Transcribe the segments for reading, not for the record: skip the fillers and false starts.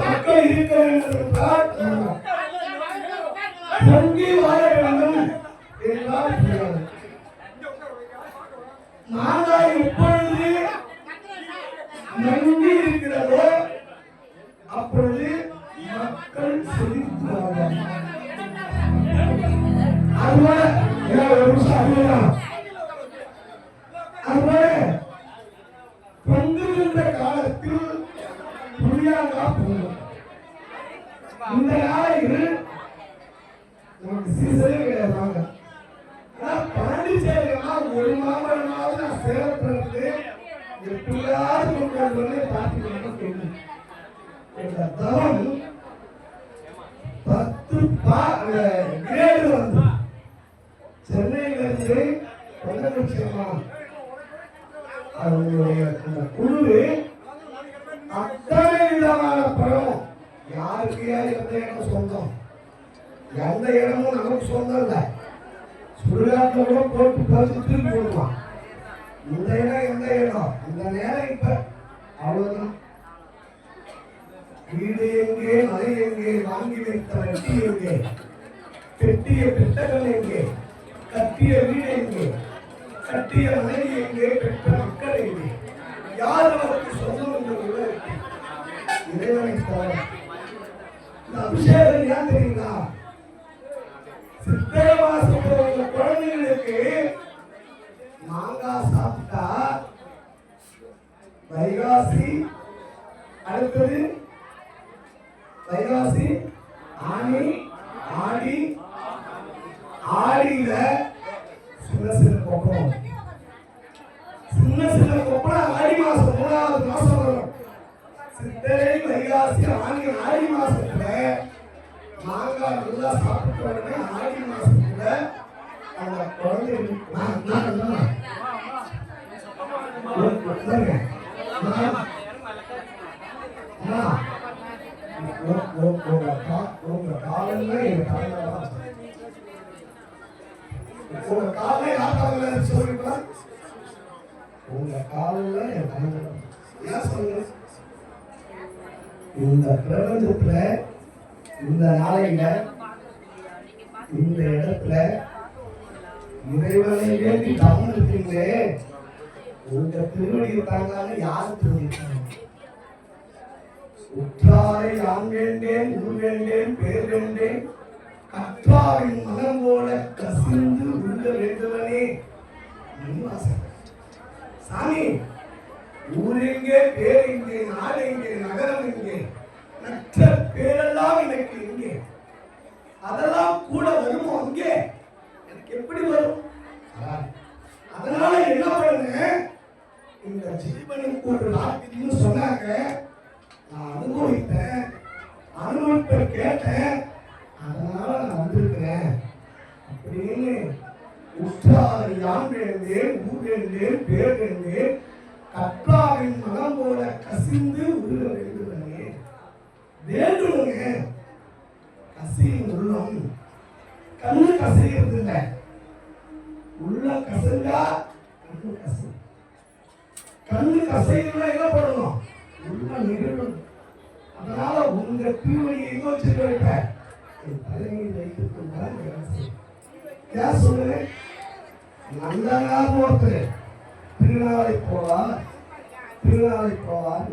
மக்கள் இருக்க வேண்டும் என்றால் பொங்கி வாழ வேண்டும் என்றால் மாங்காய் எப்பொழுது நம்பி இருக்கிறதோ அப்பொழுது மக்கள் செழிப்பார்கள். அதுபோல பொங்குகின்ற காலத்தில் புரியாதா பொங்கல். இந்த நாளையில் நமக்கு சீசனே கிடையாது. பாண்டிச்சேரியா ஒரு மாவட்டமாவது நான் சேலத்திலிருந்து எப்படியாவது பொங்கல் பார்த்துக்கணும் சொல்லு. இந்த தவம் 10 கிரேடு வந்து சென்னையிலிருந்து பொங்கலுச்சியம்மா அவங்களுடைய அந்த குழு அத்தனை விதமான பழம் யாருக்கு எந்த இடம் சொந்தம், எந்த இடமும் நமக்கு சொந்தம் இல்லை. சுடுகாட்டில் கூட போட்டு பார்த்து போடுவான். இந்த இடம் எந்த இடம் இந்த நேரம் இப்ப அவ்வளவுதான். வீடு எங்கே, மலை எங்கே, வாங்கி வைத்த வெட்டி எங்கே, கெட்டிய பெட்டகள் எங்கே, கட்டிய வீடு எங்கே, கட்டிய மனை எங்கே, பெற்ற மக்கள் எங்கே, யார் நமக்கு சொந்தம் என்று இறைவனை தவிர. இந்த அபிஷேகம் ஏன் தெரியுங்களா? சித்திரை மாசத்துல உள்ள குழந்தைகளுக்கு மாங்காய் சாப்பிட்டா வைகாசி, அடுத்தது வைகாசி, ஆனி, ஆடி, ஆடியில சின்ன சின்ன கொப்பளம், சின்ன சின்ன கொப்பளம் ஆடி மாசம் 3வது மாசம் வரும். சித்திரை, வைகாசி, ஆனி, ஆடி மாசத்துல மாங்காய் நல்லா சாப்பிட்டு உடனே ஆடி மாசத்துல அந்த குழந்தைங்க இந்த பிரபஞ்சத்துல இந்த நாளையில இந்த இடத்துல இறைவனை வேண்டி கவனம் இருக்கீங்களே, உங்க திருவடி தாங்காம யாரு திருவடி? உற்றாரை யான் வேண்டேன், ஊர் வேண்டேன், பேர் வேண்டேன், கற்றாரின் மனம் போல கசிந்து உள்ள வேண்டுவனே. சாமி, ஊர் எங்கே, பேர் எங்கே, நாடு எங்கே, நகரம் எங்கே, மற்ற பேரெல்லாம் எனக்கு எங்கே? அதெல்லாம் கூட வருமோ அங்கே? எனக்கு எப்படி வரும்? அதனால என்ன பண்ணுங்க, இந்த ஜீவனுக்கு ஒரு ராத்திரின்னு சொன்னாங்க. நான் அனுபவித்தேன், அனுபவத்தை கேட்டேன், அதனால நான் வந்திருக்கிறேன் அப்படின்னு. உற்றார் யான் வேண்டேன், ஊர் வேண்டேன், பேர் வேண்டேன், கற்றாரின் மனம் போல கசிந்து உருக வேண்டுவனே. வேண்டுவங்க கசியும் உள்ளம். கண்ணு கசைகிறது இல்லை, உள்ள கசைஞ்சா கண்ணு கசை. கண்ணு கசைன்னா என்ன பண்ணணும்? உள்ள நிகழும். அதனால உங்க திருவடியை எங்க வச்சிருக்க தலைமையில் வைத்துக் கொண்டால் ஏன் சொல்லுங்க. நந்தனார் ஒருத்தர் திருநாளை போவார், திருநாளை போவார்,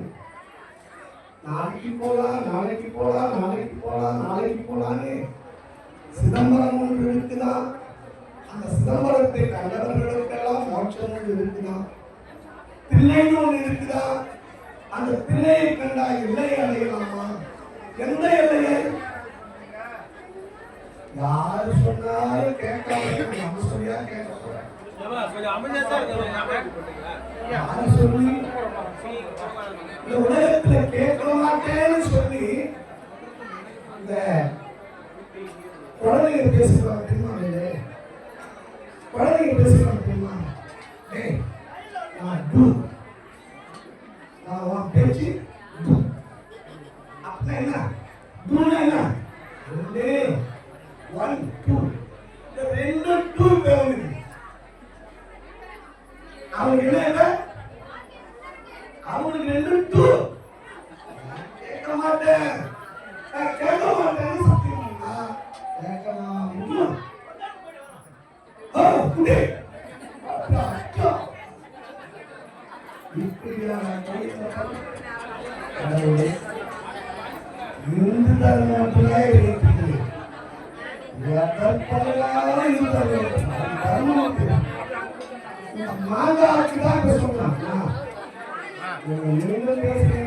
நாளைக்கு போலாம், நாளைக்கு போலாம், நாளைக்கு போலாம், நாளைக்கு போலான்னு சிதம்பரம் ஒன்று இருக்குதான். அந்த சிதம்பரத்தை கண்டவர்களுக்கெல்லாம் மோட்சம் ஒன்று இருக்குதான். தில்லைன்னு ஒன்று இருக்குதான். அந்த தில்லையை கண்டா எல்லையை அடையலாமா? எந்த எல்லையை? யாரு சொன்னாலும் கேட்காம நம்ம சொல்லியா கேட்க போறேன். யாரு சொல்லி இந்த உலகத்துல கேட்க மாட்டேன்னு சொல்லி இந்த குழந்தைங்க பேசுறாங்க தெரியுமா? குழந்தைங்க பேசுறாங்க தெரியுமா? நான் பேச்சு அப்ப என்ன என்ன 1 2 இந்த 2 2 பேரு அவங்க என்ன அவங்களுக்கு 2 2 மாட்டேன், நான் கேட்க மாட்டேன்னு சத்தியம் பண்ணா கேட்கவா முடியும்? குடி. அப்பா, அப்பா. இப்படியா நான் கடவுளே, இந்து தர்மத்திலே இருக்கிறது. எதற்கெல்லாம் இந்து தர்மம் மாங்காய்க்கு தான் பேசணும். நீங்க பேசுறீங்க